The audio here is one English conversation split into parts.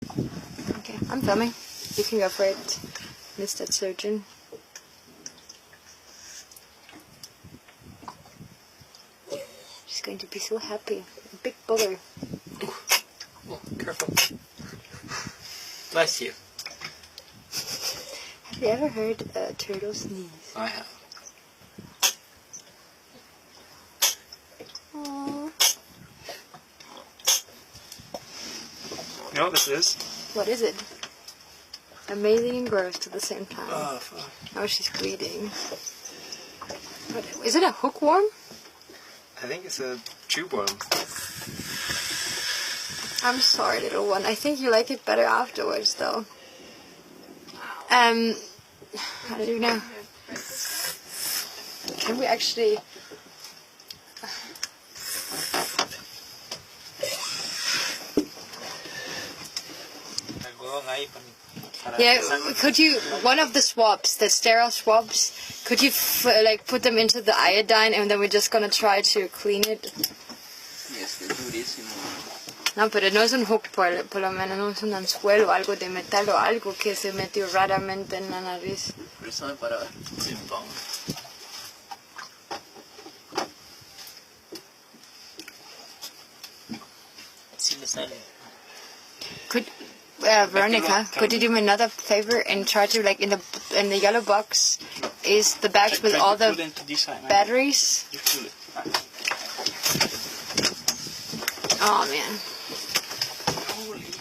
Okay, I'm filming. You can go for it, Mr. Surgeon. She's going to be so happy. A big booger. Oh, careful. Bless you. Have you ever heard a turtle sneeze? I have. Aww. You know what this is? What is it? Amazing and gross to the same time. Oh, fuck. Oh, she's bleeding. What, is it a hookworm? I think it's a tube worm. I'm sorry, little one. I think you like it better afterwards, though. How do you know? Can we actually... Yeah, could you, one of the swabs, the sterile swabs, could you like put them into the iodine and then we're just gonna try to clean it? Yes, es durísimo. No, pero no es un hook, por lo menos no es un anzuelo, algo de metal o algo que se metió raramente en la nariz. Por eso me paraba sin pan. Sí me sale. Could Veronica, could you do me another favor and try to, like, in the yellow box is the bags with all the batteries? Oh man.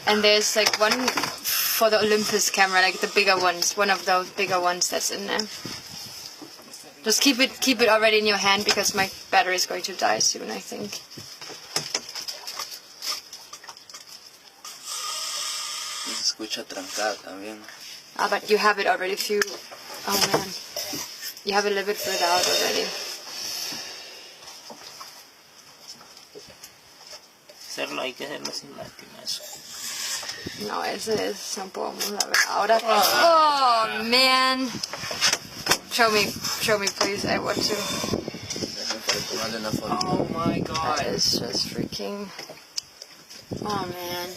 And there's like one for the Olympus camera, like the bigger ones, one of those bigger ones that's in there. Just keep it already in your hand because my battery is going to die soon, I think. Se escucha trancada también. Ah, but you have it already oh man. You have a little bit further out already. Hay que hacerlo sin lastimas. No, ese es un poco ahora. Oh man. Show me please. I want to. Oh my god. That is just freaking. Oh man.